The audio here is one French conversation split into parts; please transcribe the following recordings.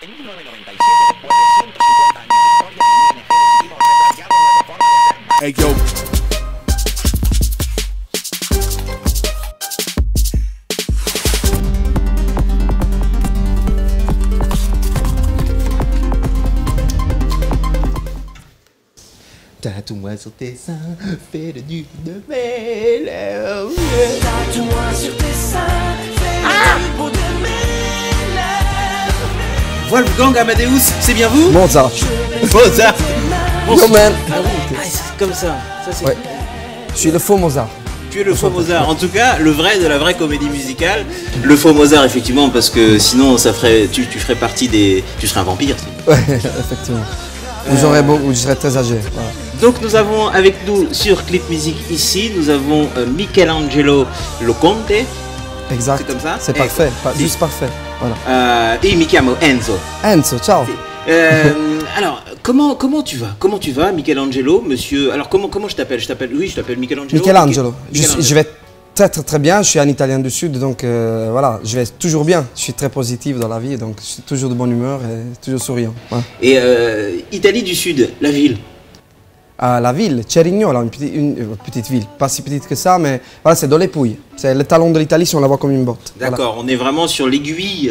En 1997, después de 150 años de historia, ING decidió desarrollar una plataforma de hacer. Hey, yo. Tatoue-moi sur tes seins, fais le nu de mêle. Tatoue-moi sur tes seins, fais le bout de mêle. Wolfgang Amadeus, c'est bien vous? Mozart. Mozart. Yo man. Ah, c'est comme ça. Ça c'est. Ouais. Je suis le faux Mozart. Tu es le faux Mozart. En tout cas, le vrai de la vraie comédie musicale. Le faux Mozart, effectivement, parce que sinon, ça ferait, tu ferais partie des. Tu serais un vampire. Ouais, effectivement. Ou j'aurais beau, ou je serais très âgé. Voilà. Donc nous avons avec nous sur Clip Music ici, nous avons Michelangelo Loconte. Exact. C'est comme ça? C'est parfait, juste parfait. Voilà. Et mi chiamo Enzo. Enzo, ciao. Alors, comment tu vas? Comment tu vas, Michelangelo, monsieur? Alors, comment je t'appelle? Je t'appelle Michelangelo. Michelangelo. Je vais très bien. Je suis un Italien du Sud, donc voilà, je vais toujours bien. Je suis très positif dans la vie, donc je suis toujours de bonne humeur et toujours souriant. Voilà. Et Italie du Sud, la ville? La ville, Cerignola, une petite ville, pas si petite que ça, mais voilà, c'est dans les Pouilles. C'est le talon de l'Italie si on la voit comme une botte. D'accord, voilà. On est vraiment sur l'aiguille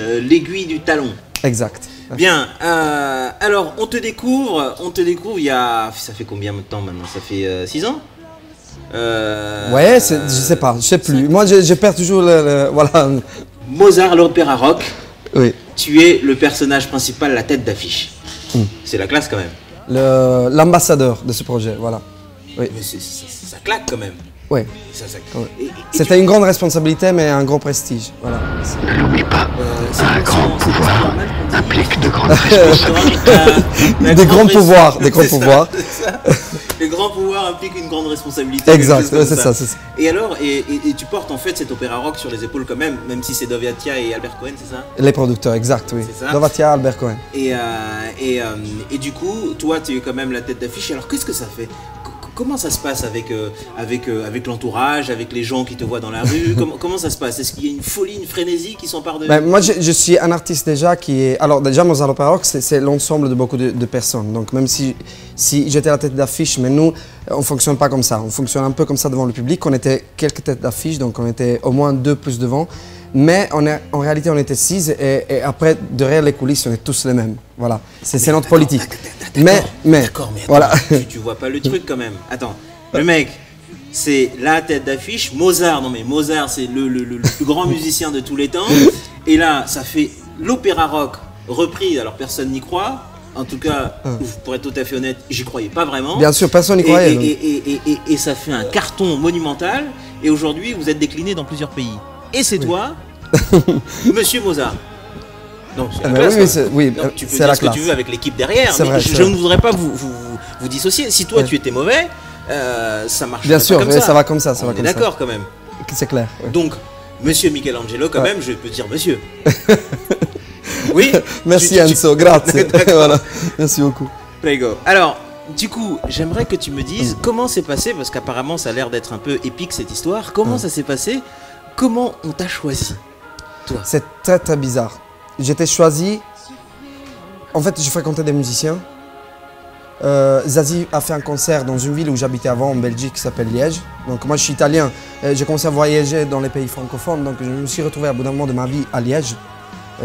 du talon. Exact. Bien, alors on te découvre il y a... Ça fait combien de temps maintenant? Ça fait 6 ans? Ouais, je sais pas, je sais plus. Moi, je perds toujours voilà. Mozart, l'opéra rock. Oui. Tu es le personnage principal, la tête d'affiche. C'est la classe quand même. L'ambassadeur de ce projet, voilà. Oui. Mais ça claque quand même. Oui. Ça ouais. C'était une grande responsabilité, mais un gros prestige. Voilà. Ne l'oublie pas, un grand pouvoir implique de grandes responsabilités. Des grands pouvoirs, des grands pouvoirs. Le grand pouvoir implique une grande responsabilité. Exact, c'est ça. Et alors, et tu portes en fait cet opéra rock sur les épaules quand même si c'est Dovatia et Albert Cohen, c'est ça? Les producteurs, exact, oui. C'est ça. Dovatia, Albert Cohen. Et du coup, toi, tu es quand même la tête d'affiche. Alors, qu'est-ce que ça fait? Comment ça se passe avec l'entourage, avec les gens qui te voient dans la rue? Comment ça se passe? Est-ce qu'il y a une folie, une frénésie qui s'empare de... Moi, je suis un artiste déjà qui est... Alors déjà, Mozart l'Opéra Rock, c'est l'ensemble de beaucoup de personnes. Donc même si j'étais la tête d'affiche, mais nous, on ne fonctionne pas comme ça. On fonctionne un peu comme ça devant le public. On était quelques têtes d'affiche, donc on était au moins 2 plus devant. Mais en réalité, on était 6 et après, derrière les coulisses, on est tous les mêmes. Voilà, c'est notre politique. D'accord, mais attends, voilà. tu vois pas le truc quand même. Attends, le mec, c'est la tête d'affiche. Mozart, non mais Mozart, c'est le plus grand musicien de tous les temps. Et là, ça fait l'opéra rock repris, alors personne n'y croit. En tout cas, pour être tout à fait honnête, j'y croyais pas vraiment. Bien sûr, personne n'y croyait. Et ça fait un carton monumental. Et aujourd'hui, vous êtes décliné dans plusieurs pays. Et c'est toi, Monsieur Mozart. Donc, c'est la classe, oui, tu peux dire ce que tu veux avec l'équipe derrière, mais vrai, je ne voudrais pas vous dissocier. Si toi tu étais mauvais, ça marche bien pas sûr, comme ça. Ça va comme ça. On est d'accord quand même. C'est clair. Ouais. Donc, Monsieur Michelangelo, quand même, je peux dire monsieur. Oui. Merci Enzo, grazie. Voilà. Merci beaucoup. Prego. Alors, du coup, j'aimerais que tu me dises comment c'est passé, parce qu'apparemment ça a l'air d'être un peu épique cette histoire. Comment ça s'est passé? Comment on t'a choisi, toi? C'est très bizarre. J'étais choisi. En fait, je fréquentais des musiciens. Zazie a fait un concert dans une ville où j'habitais avant, en Belgique, qui s'appelle Liège. Donc moi, je suis italien. J'ai commencé à voyager dans les pays francophones. Donc je me suis retrouvé à bout d'un moment de ma vie à Liège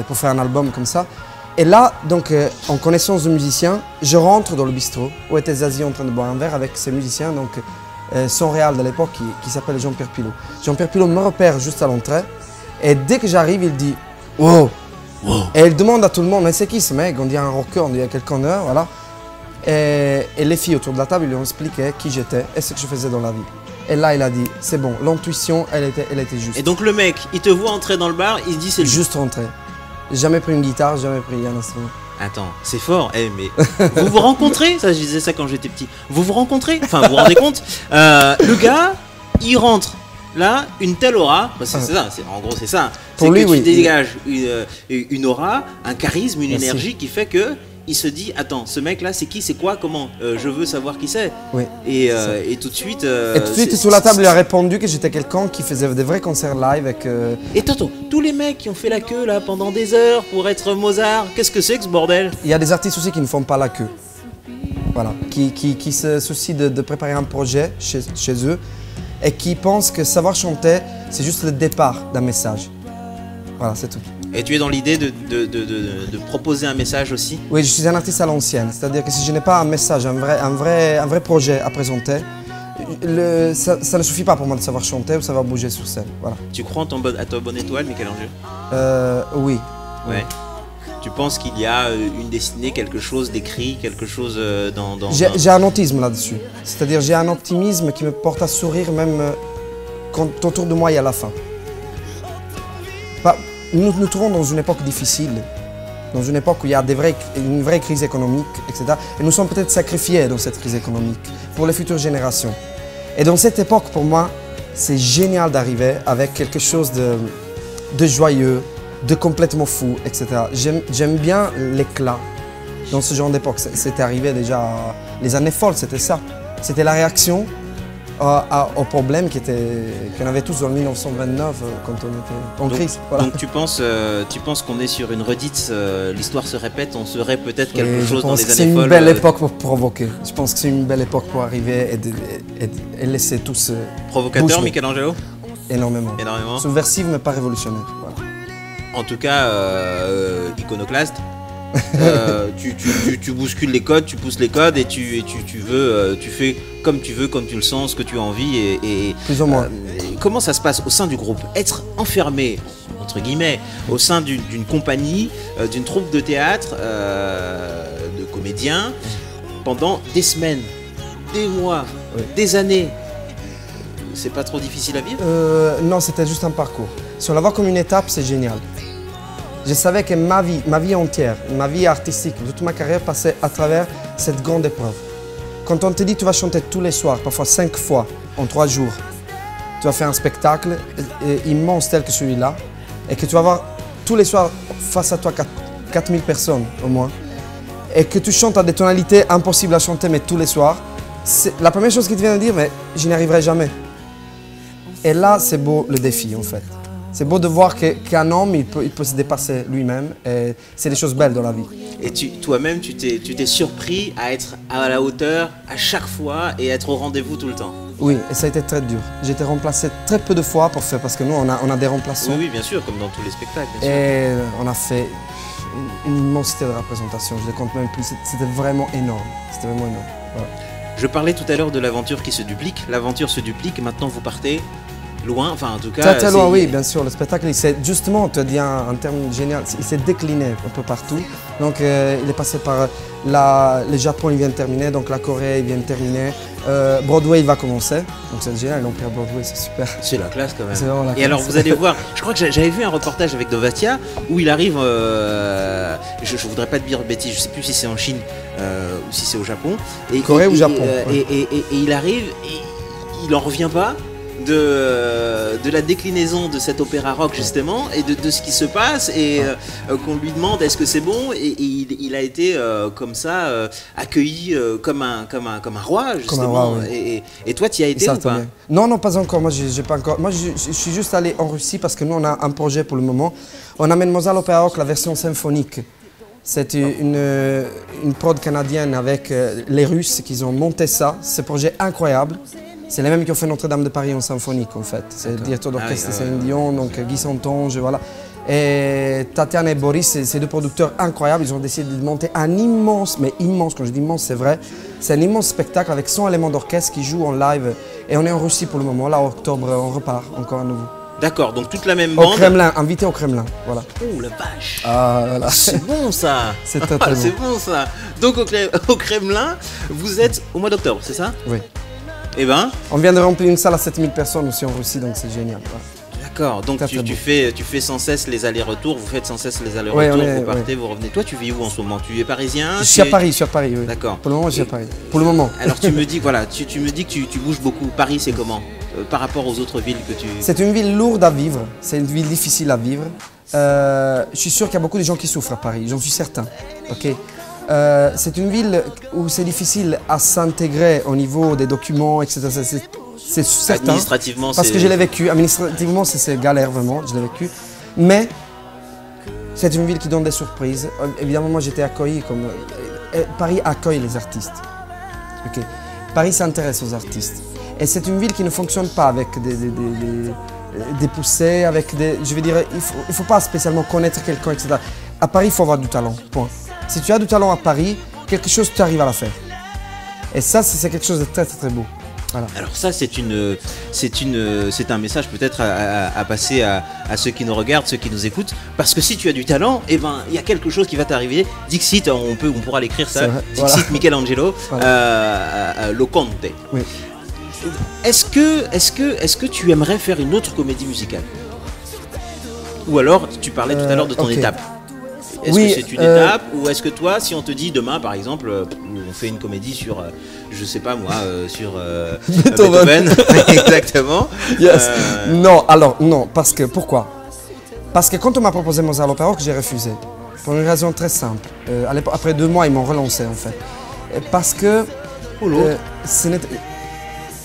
pour faire un album comme ça. Et là, donc, en connaissance de musiciens, je rentre dans le bistrot où était Zazie en train de boire un verre avec ses musiciens. Donc, son réal de l'époque qui s'appelle Jean-Pierre Pilot. Jean-Pierre Pilot me repère juste à l'entrée. Et dès que j'arrive, il dit « Wow !» Et il demande à tout le monde, mais c'est qui ce mec? On dit un rocker, on dit à quelqu'un d'heure, voilà. Et les filles autour de la table, ils lui ont expliqué qui j'étais et ce que je faisais dans la vie. Et là, il a dit, c'est bon, l'intuition, elle était juste. Et donc le mec, il te voit entrer dans le bar, il se dit c'est juste rentré. Jamais pris une guitare, jamais pris un instrument. Attends, c'est fort, mais vous vous rencontrez? Ça, je disais ça quand j'étais petit. Vous vous rencontrez? Enfin, vous vous rendez compte? Le gars, il rentre. Là, une telle aura, parce que c'est ça, en gros c'est ça. Pour lui, tu dégages une aura, un charisme, une énergie qui fait que il se dit attends, ce mec là c'est qui, c'est quoi, comment, je veux savoir qui c'est. Oui. Et tout de suite. Et tout de suite, sur la table, il a répondu que j'étais quelqu'un qui faisait des vrais concerts live avec. Et attends, tous les mecs qui ont fait la queue là pendant des heures pour être Mozart, qu'est-ce que c'est que ce bordel? Il y a des artistes aussi qui ne font pas la queue. Voilà. Qui se soucient de préparer un projet chez eux et qui pensent que savoir chanter, c'est juste le départ d'un message. Voilà, c'est tout. Et tu es dans l'idée de proposer un message aussi? Oui, je suis un artiste à l'ancienne. C'est-à-dire que si je n'ai pas un message, un vrai projet à présenter, ça ne suffit pas pour moi de savoir chanter ou savoir bouger sur scène. Voilà. Tu crois à ta bonne étoile, Michel-Ange? Oui. Ouais. Tu penses qu'il y a une destinée, quelque chose d'écrit, quelque chose dans... J'ai un autisme là-dessus. C'est-à-dire j'ai un optimisme qui me porte à sourire même quand autour de moi il y a la fin. Nous nous trouvons dans une époque difficile, dans une époque où il y a une vraie crise économique, etc. Et nous sommes peut-être sacrifiés dans cette crise économique pour les futures générations. Et dans cette époque, pour moi, c'est génial d'arriver avec quelque chose de joyeux, de complètement fou, etc. J'aime bien l'éclat dans ce genre d'époque. C'était arrivé déjà, les années folles, c'était ça. C'était la réaction aux problèmes qu'on avait tous en 1929 quand on était en crise. Voilà. Donc tu penses qu'on est sur une redite, l'histoire se répète, on serait peut-être quelque chose dans les années folles. C'est une belle époque pour provoquer. Je pense que c'est une belle époque pour arriver et laisser tous. Provocateur, Michelangelo? Énormément. Énormément. Subversif mais pas révolutionnaire. Voilà. En tout cas, iconoclaste. Tu bouscules les codes, tu pousses les codes et tu fais comme tu veux, comme tu le sens, ce que tu as envie et plus ou moins. Comment ça se passe au sein du groupe? Être enfermé entre guillemets au sein d'une compagnie, d'une troupe de théâtre, de comédiens pendant des semaines, des mois, des années. C'est pas trop difficile à vivre? Non, c'était juste un parcours. Si on la voit comme une étape, c'est génial. Je savais que ma vie entière, ma vie artistique, toute ma carrière passait à travers cette grande épreuve. Quand on te dit que tu vas chanter tous les soirs, parfois 5 fois en 3 jours, tu vas faire un spectacle immense tel que celui-là, et que tu vas avoir tous les soirs face à toi 4000 personnes au moins, et que tu chantes à des tonalités impossibles à chanter, mais tous les soirs, la première chose qui te vient de dire, mais je n'y arriverai jamais. Et là, c'est beau le défi en fait. C'est beau de voir qu'un homme, il peut se dépasser lui-même et c'est des choses belles dans la vie. Et toi-même, tu t'es surpris à être à la hauteur à chaque fois et être au rendez-vous tout le temps? Oui, et ça a été très dur. J'ai été remplacé très peu de fois pour faire, parce que nous, on a des remplaçants. Oui, bien sûr, comme dans tous les spectacles, bien sûr. Et on a fait une immensité de représentations, je ne les compte même plus. C'était vraiment énorme. C'était vraiment énorme. Voilà. Je parlais tout à l'heure de l'aventure qui se duplique. L'aventure se duplique, maintenant vous partez loin, enfin en tout cas... Très loin, oui, bien sûr. Le spectacle, justement, on te dit un terme génial, il s'est décliné un peu partout. Donc il est passé par le Japon, il vient de terminer, donc la Corée, il vient de terminer. Broadway, il va commencer. Donc c'est génial, l'Empire Broadway, c'est super. C'est la classe quand même. C'est vraiment la Et classe. alors vous allez voir, je crois que j'avais vu un reportage avec Dovatia où il arrive, je voudrais pas te dire bêtise, je sais plus si c'est en Chine ou si c'est au Japon. Corée ou Japon. Et il arrive, et il en revient pas de la déclinaison de cet opéra rock justement et de ce qui se passe et qu'on lui demande est-ce que c'est bon et il a été comme ça accueilli comme un roi justement. Comme un roi, oui. Et toi tu y as été ou pas? Non, pas encore. Moi, j'ai pas encore. Moi, je suis juste allé en Russie parce que nous, on a un projet pour le moment. On amène Mozart l'opéra rock, la version symphonique. C'est une prod canadienne avec les Russes qui ont monté ça. Ce projet incroyable. C'est les mêmes qui ont fait Notre-Dame de Paris en symphonique en fait. C'est le directeur d'orchestre Céline Dion, donc Guy Santonge, voilà. Et Tatiana et Boris, c'est deux producteurs incroyables. Ils ont décidé de monter un immense, mais immense, quand je dis immense, c'est vrai. C'est un immense spectacle avec 100 éléments d'orchestre qui jouent en live. Et on est en Russie pour le moment. Là, en octobre, on repart encore à nouveau. D'accord, donc toute la même bande. Au Kremlin, invité au Kremlin, voilà. Oh la vache! Ah, voilà. C'est bon ça! C'est très bon. C'est bon ça! Donc au Kremlin, vous êtes au mois d'octobre, c'est ça? Oui. Eh ben. On vient de remplir une salle à 7000 personnes aussi en Russie, donc c'est génial. Voilà. D'accord, donc tu fais sans cesse les allers-retours, vous faites sans cesse les allers-retours, vous partez, vous revenez. Toi, tu vis où en ce moment? Tu es parisien? Je suis à Paris, oui. D'accord. Pour le moment, je suis à Paris. Pour le moment. Alors tu me dis, voilà, tu me dis que tu bouges beaucoup. Paris, c'est comment par rapport aux autres villes que tu... C'est une ville lourde à vivre, c'est une ville difficile à vivre. Je suis sûr qu'il y a beaucoup de gens qui souffrent à Paris, j'en suis certain. Okay. C'est une ville où c'est difficile à s'intégrer au niveau des documents, etc. C'est certain. Administrativement, Parce que je l'ai vécu. Administrativement, c'est galère vraiment, je l'ai vécu. Mais c'est une ville qui donne des surprises. Évidemment, moi j'étais accueilli comme... Paris accueille les artistes. Ok. Paris s'intéresse aux artistes. Et c'est une ville qui ne fonctionne pas avec des poussées, avec des... Je veux dire, il faut pas spécialement connaître quelqu'un, etc. À Paris, il faut avoir du talent, point. Si tu as du talent à Paris, quelque chose, tu arrives à la faire. Et ça, c'est quelque chose de très, très, très beau. Voilà. Alors ça, c'est un message peut-être à passer à ceux qui nous regardent, ceux qui nous écoutent, parce que si tu as du talent, eh ben il y a quelque chose qui va t'arriver. Dixit, on pourra l'écrire ça. Dixit voilà. Michelangelo, voilà. Loconte. Oui. Est-ce que tu aimerais faire une autre comédie musicale? Ou alors, tu parlais tout à l'heure de ton étape. Est-ce que c'est une étape ou est-ce que toi, si on te dit demain, par exemple, on fait une comédie sur, je sais pas moi, sur Beethoven, exactement. Yes. Non, alors non, parce que pourquoi? Parce que quand on m'a proposé Mozart à l'Opéra Rock, j'ai refusé. Pour une raison très simple. Après 2 mois, ils m'ont relancé en fait. Parce que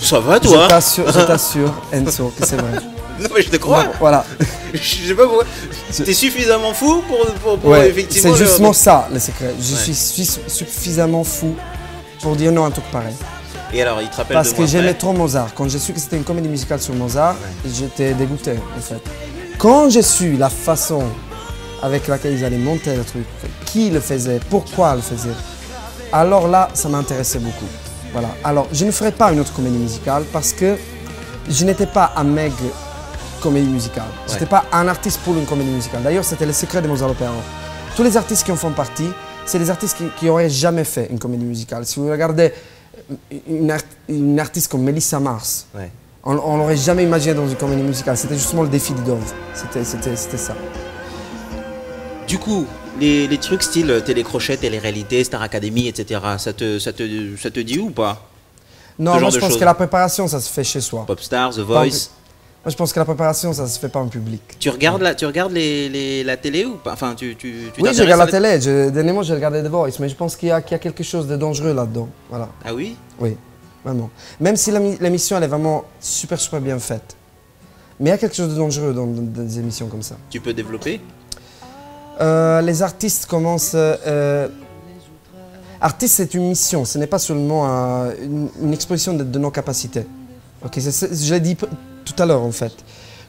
ça va toi? Je t'assure, Enzo, que c'est vrai. Non mais je te crois. Non, voilà. Je sais pas pourquoi. T'es suffisamment fou pour ouais, effectivement. C'est justement ça le secret. Je suis suffisamment fou pour dire non à un truc pareil. Et alors, il te rappelle parce que j'aimais trop Mozart. Quand j'ai su que c'était une comédie musicale sur Mozart, j'étais dégoûté en fait. Quand j'ai su la façon avec laquelle ils allaient monter le truc, qui le faisait, pourquoi le faisait, alors là, ça m'intéressait beaucoup. Voilà. Alors, je ne ferai pas une autre comédie musicale parce que je n'étais pas un mec comédie musicale. Je n'étais pas un artiste pour une comédie musicale. D'ailleurs, c'était le secret de Mozart à l'Opéra Rock. Tous les artistes qui en font partie, c'est les artistes qui n'auraient jamais fait une comédie musicale. Si vous regardez une artiste comme Melissa Mars, on ne l'aurait jamais imaginé dans une comédie musicale. C'était justement le défi de Dove. C'était ça. Du coup, les trucs style télécrochet, télé-réalité, Star Academy, etc., ça te dit ou pas? Non, moi je pense que la préparation, ça se fait chez soi. Popstar, The Voice. Moi je pense que la préparation, ça se fait pas en public. Tu regardes la télé ou pas? Enfin, oui, je regarde la télé. Dernièrement, j'ai regardé The Voice, mais je pense qu'il y a quelque chose de dangereux là-dedans. Voilà. Ah oui? Oui, vraiment. Même si l'émission, elle est vraiment super bien faite. Mais il y a quelque chose de dangereux dans des émissions comme ça. Tu peux développer? Les artistes commencent... Artiste, c'est une mission, ce n'est pas seulement une exposition de nos capacités. Okay, je l'ai dit tout à l'heure en fait.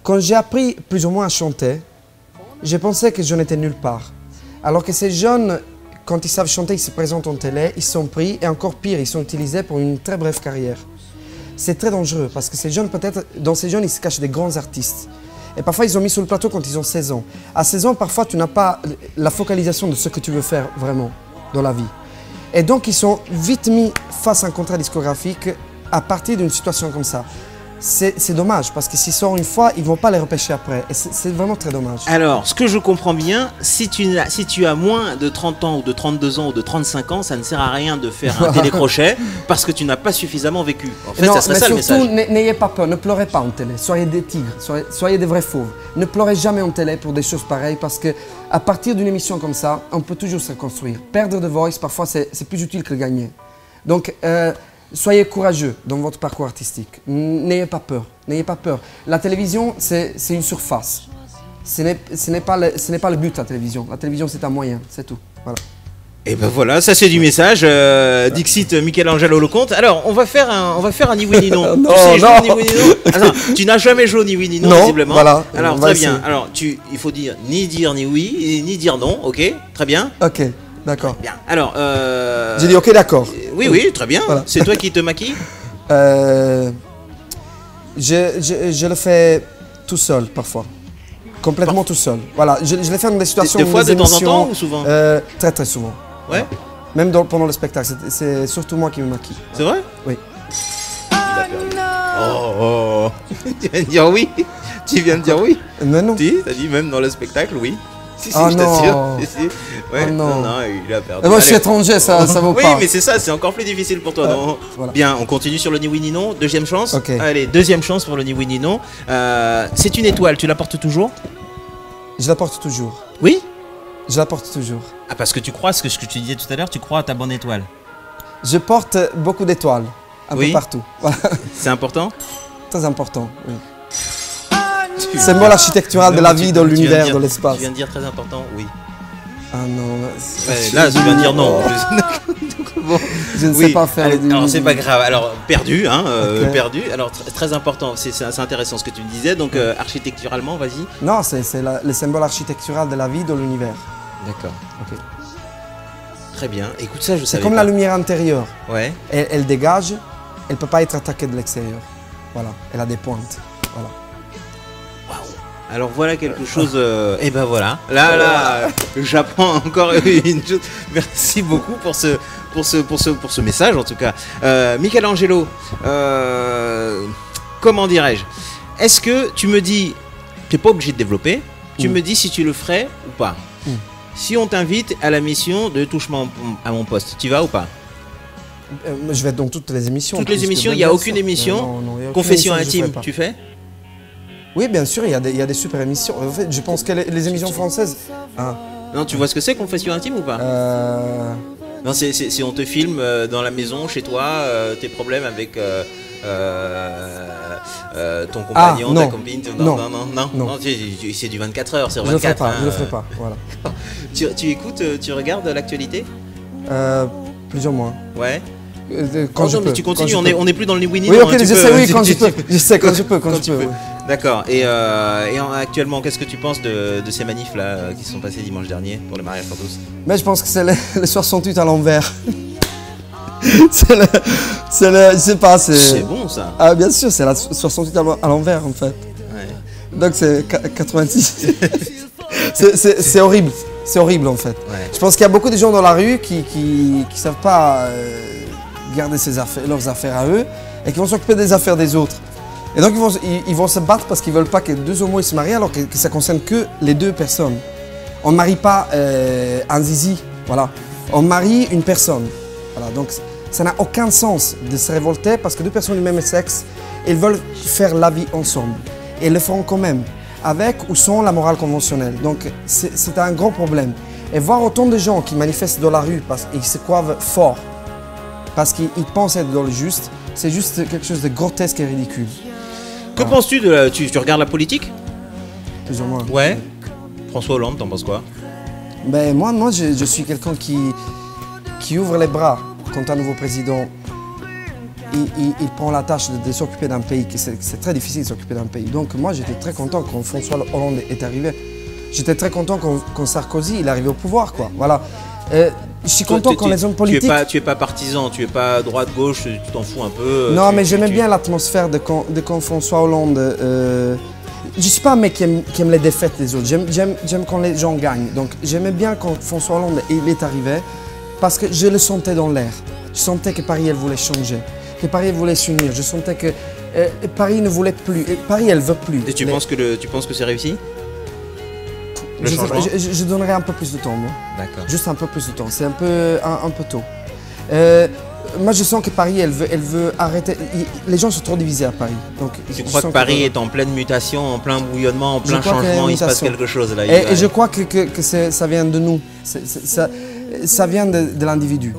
Quand j'ai appris plus ou moins à chanter, j'ai pensé que je n'étais nulle part. Alors que ces jeunes, quand ils savent chanter, ils se présentent en télé, ils sont pris et encore pire, ils sont utilisés pour une très brève carrière. C'est très dangereux parce que ces jeunes, peut-être, dans ces jeunes, ils se cachent des grands artistes. Et parfois, ils ont mis sur le plateau quand ils ont 16 ans. À 16 ans, parfois, tu n'as pas la focalisation de ce que tu veux faire vraiment dans la vie. Et donc, ils sont vite mis face à un contrat discographique à partir d'une situation comme ça. C'est dommage, parce que s'ils sortent une fois, ils ne vont pas les repêcher après. Et c'est vraiment très dommage. Alors, ce que je comprends bien, si tu as moins de 30 ans, ou de 32 ans, ou de 35 ans, ça ne sert à rien de faire un télécrochet, parce que tu n'as pas suffisamment vécu. En fait, non, ça serait ça le message. Surtout, n'ayez pas peur, ne pleurez pas en télé. Soyez des tigres, soyez des vrais fauves. Ne pleurez jamais en télé pour des choses pareilles, parce qu'à partir d'une émission comme ça, on peut toujours se reconstruire. Perdre de voice, parfois, c'est plus utile que gagner. Donc, soyez courageux dans votre parcours artistique. N'ayez pas peur. N'ayez pas peur. La télévision, c'est une surface. Ce n'est pas le but, la télévision. La télévision, c'est un moyen, c'est tout. Voilà. Et ben voilà, ça c'est du message. Dixit Michelangelo Loconte. Alors, on va faire un ni oui ni non. Non, tu sais jouer non. ni oui ni non. Attends, tu n'as jamais joué ni oui ni non, Non, visiblement. voilà. Alors, On va très bien. essayer. Alors, il faut dire ni oui, ni dire non, ok? Très bien. Ok, d'accord. Bien. Alors, J'ai dit ok, d'accord. oui, très bien. Voilà. C'est toi qui te maquilles? Je le fais tout seul, parfois. Complètement tout seul. Voilà, je le fais dans des situations... Des fois, des de temps en émissions, temps ou souvent? Très très souvent. Ouais. Même pendant le spectacle, c'est surtout moi qui me maquille. C'est vrai? Oui. Oh. Tu viens de dire oui? Tu viens de dire oui? Mais non. Si, t'as dit même dans le spectacle, oui. Si, Ah je t'assure. non. Si. Ouais. Ah non. Non, il a perdu. Et moi je suis Allez. étranger, ça vaut Oui, pas. mais c'est ça, c'est encore plus difficile pour toi. Non voilà. Bien, on continue sur le ni oui ni non. Deuxième chance. Ok. Allez, deuxième chance pour le ni oui ni non. C'est une étoile, tu la portes toujours? Je la porte toujours. Oui? Je la porte toujours. Ah, parce que tu crois, ce que tu disais tout à l'heure, tu crois à ta bonne étoile. Je porte beaucoup d'étoiles, un Oui. peu partout. Voilà. C'est important? Très important, oui. Symbole architectural de la vie, de l'univers, de l'espace. Tu viens de dire très important, oui. Ah non, Ouais, là, tu viens de dire non. Bon. je ne Oui, sais pas faire allez, les alors c'est pas grave. Alors perdu, hein, Ok. perdu. Alors très important, c'est intéressant ce que tu me disais. Donc architecturalement, vas-y. Non, c'est le symbole architectural de la vie, de l'univers. D'accord. Ok. Très bien. Écoute ça, je C'est savais comme pas. la lumière intérieure. Ouais. Elle dégage, elle ne peut pas être attaquée de l'extérieur. Voilà, elle a des pointes. Voilà. Alors voilà quelque chose. Et ben voilà. Là, j'apprends encore une chose. Merci beaucoup pour ce message en tout cas. Michelangelo, comment dirais-je? Est-ce que tu me dis, tu n'es pas obligé de développer, tu me dis si tu le ferais ou pas. Si on t'invite à la mission de touche-moi à mon poste, tu vas ou pas? Je vais dans toutes les émissions. Toutes les émissions, il n'y a aucune émission. Confession intime, tu fais? Oui, bien sûr, il y a des super émissions. En fait, je pense que les émissions françaises. Hein, Non, tu vois ce que c'est, confession intime ou pas? Non, c'est on te filme dans la maison, chez toi, tes problèmes avec ton compagnon, ta non. copine. Non. Non, c'est du 24 heures, c'est je ne le ferai 24. pas, hein. je le ferai pas. Voilà. Tu écoutes, tu regardes l'actualité? Plus ou moins. Ouais. Quand Oh je non, mais peux. tu quand continues, je on peux. n'est plus dans le winning. Oui, ok, j'essaie, oui, quand je peux. Je sais, quand je peux, quand je peux. oui. D'accord. Et actuellement, qu'est-ce que tu penses de ces manifs là qui se sont passés dimanche dernier pour le mariage pour tous? Mais je pense que c'est le 68 à l'envers. c'est le. Je sais pas, c'est. C'est bon ça. Ah, bien sûr, c'est la 68 à l'envers en fait. Ouais. Donc c'est 86. c'est horrible. C'est horrible en fait. Ouais. Je pense qu'il y a beaucoup de gens dans la rue qui savent pas garder leurs affaires à eux et qui vont s'occuper des affaires des autres. Et donc ils vont se battre parce qu'ils veulent pas que deux homos ils se marient alors que ça concerne que les deux personnes. On ne marie pas un zizi, voilà. On marie une personne. Voilà, donc ça n'a aucun sens de se révolter parce que deux personnes du même sexe, ils veulent faire la vie ensemble. Et ils le feront quand même, avec ou sans la morale conventionnelle. Donc c'est un gros problème. Et voir autant de gens qui manifestent dans la rue parce qu'ils se croient forts, parce qu'ils pensent être dans le juste, c'est juste quelque chose de grotesque et ridicule. Que penses-tu de la... tu regardes la politique? Plus ou moins. Ouais. François Hollande, t'en penses quoi? Ben, moi je suis quelqu'un qui ouvre les bras quand un nouveau président il prend la tâche de s'occuper d'un pays, c'est très difficile de s'occuper d'un pays. Donc moi j'étais très content quand François Hollande est arrivé. J'étais très content quand Sarkozy il est arrivé au pouvoir, quoi. Voilà. Je suis content quand les hommes politiques... Tu es pas partisan, tu es pas droite-gauche, tu t'en fous un peu. Non, mais j'aimais bien l'atmosphère de quand François Hollande... Je suis pas un mec qui aime les défaites des autres. J'aime quand les gens gagnent. Donc j'aimais bien quand François Hollande il est arrivé parce que je le sentais dans l'air. Je sentais que Paris elle voulait changer, que Paris elle voulait s'unir. Je sentais que Paris ne voulait plus. Paris elle veut plus. Et tu penses que c'est réussi? Le Je sais pas, changement? je donnerais un peu plus de temps, moi. D'accord. Juste un peu plus de temps. C'est un peu tôt. Moi, je sens que Paris, elle veut arrêter. Les gens sont trop divisés à Paris. Donc, Tu crois que Paris est en pleine mutation, en plein bouillonnement, en plein crois qu'il y a une changement, il se passe mutation. quelque chose là. Et je crois que ça vient de nous. Ça vient de l'individu.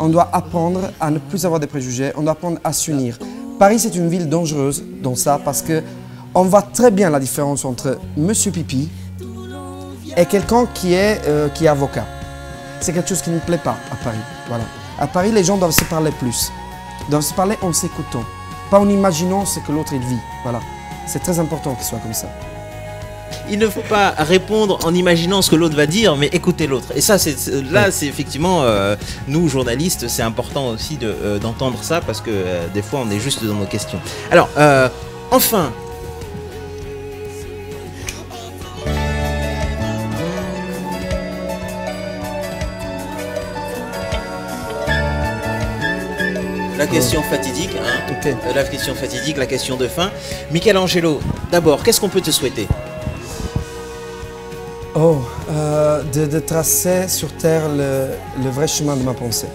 On doit apprendre à ne plus avoir de préjugés. On doit apprendre à s'unir. Paris, c'est une ville dangereuse dans ça parce que on voit très bien la différence entre Monsieur Pipi et quelqu'un qui est avocat. C'est quelque chose qui ne plaît pas à Paris. Voilà. À Paris, les gens doivent se parler plus. Ils doivent se parler en s'écoutant, pas en imaginant ce que l'autre il vit. Voilà. C'est très important qu'il soit comme ça. Il ne faut pas répondre en imaginant ce que l'autre va dire, mais écouter l'autre. Et ça, c'est effectivement, nous journalistes, c'est important aussi d'entendre ça parce que des fois, on est juste dans nos questions. Alors, enfin. La question fatidique, hein. Ok. La question fatidique, la question de fin. Michelangelo, d'abord, qu'est-ce qu'on peut te souhaiter? Oh, de tracer sur Terre le vrai chemin de ma pensée.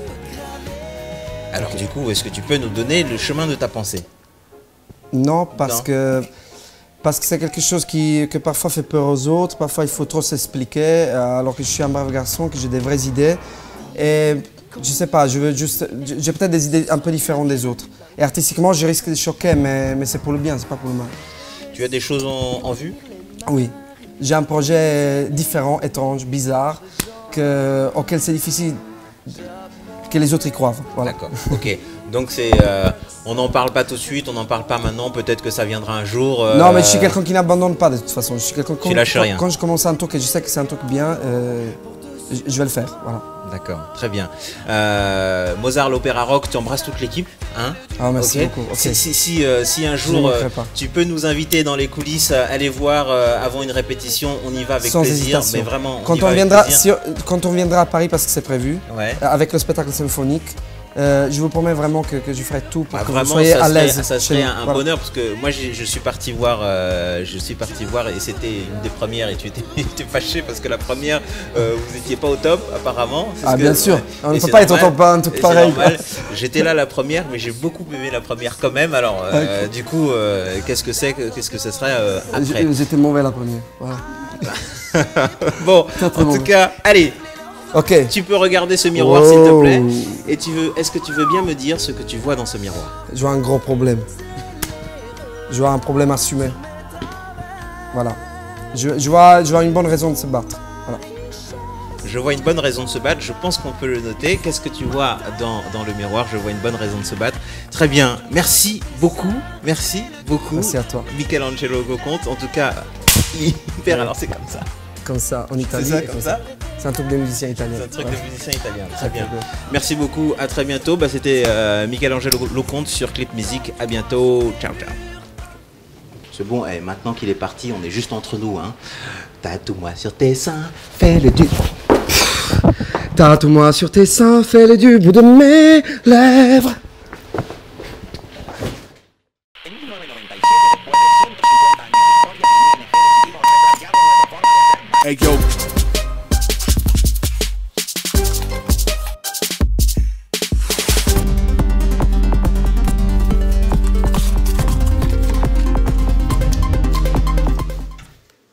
Alors du coup, est-ce que tu peux nous donner le chemin de ta pensée? Non, parce Non. que Parce que c'est quelque chose que parfois fait peur aux autres, parfois il faut trop s'expliquer, alors que je suis un brave garçon, que j'ai des vraies idées. Et je sais pas, j'ai peut-être des idées un peu différentes des autres. Et artistiquement, je risque de choquer, mais c'est pour le bien, c'est pas pour le mal. Tu as des choses en vue? Oui, j'ai un projet différent, étrange, bizarre, auquel c'est difficile que les autres y croient. Voilà. D'accord, ok. Donc on n'en parle pas tout de suite, on n'en parle pas maintenant, peut-être que ça viendra un jour. Non, mais je suis quelqu'un qui n'abandonne pas de toute façon. Je suis quelqu'un Tu lâches rien. Quand je commence un truc et je sais que c'est un truc bien, je vais le faire. Voilà. D'accord, très bien. Mozart, l'opéra rock, tu embrasses toute l'équipe, hein? Ah, merci Ok. beaucoup. Ok. Si un jour manquerai pas. tu peux nous inviter dans les coulisses, aller voir avant une répétition, on y va avec Sans plaisir. hésitation. Mais vraiment, Quand y va on, avec viendra, plaisir. quand on viendra à Paris, parce que c'est prévu, Ouais. avec le spectacle symphonique, je vous promets vraiment que je ferai tout pour Ah, que vraiment, vous soyez à l'aise. ça chez serait nous. un Voilà. bonheur parce que moi je suis parti voir et c'était une des premières et tu étais fâché parce que la première vous étiez pas au top apparemment. C'est Ah, ce que- bien sûr, ouais. on ne Et peut c'est pas être au normal. top, un truc Et pareil. c'est normal. J'étais là la première mais j'ai beaucoup aimé la première quand même. Alors du coup qu'est-ce que ce serait après? J'étais mauvais la première. Voilà. Bon, Très, très en mauvais. tout cas, allez. Ok. Tu peux regarder ce miroir s'il te plaît. Oh. Et est-ce que tu veux bien me dire ce que tu vois dans ce miroir? Je vois un gros problème. Je vois un problème assumé. Voilà. Je vois une bonne raison de se battre. Voilà. Je vois une bonne raison de se battre, je pense qu'on peut le noter. Qu'est-ce que tu vois dans le miroir? Je vois une bonne raison de se battre. Très bien, merci beaucoup. Merci Merci à toi. Michelangelo Goconte, en tout cas, hyper, alors c'est comme ça. Comme ça, en Italie. C'est ça, comme ça? C'est un truc de musicien italien. C'est un truc Voilà. de musicien italien, très bien. bien. Merci beaucoup, à très bientôt. Bah, c'était Michelangelo Loconte sur Clip Music. À bientôt, ciao ciao. C'est bon, maintenant qu'il est parti, on est juste entre nous. Hein. Tatoue-moi sur tes seins, fais-le du... Tatoue-moi sur tes seins, fais-le du bout de mes lèvres.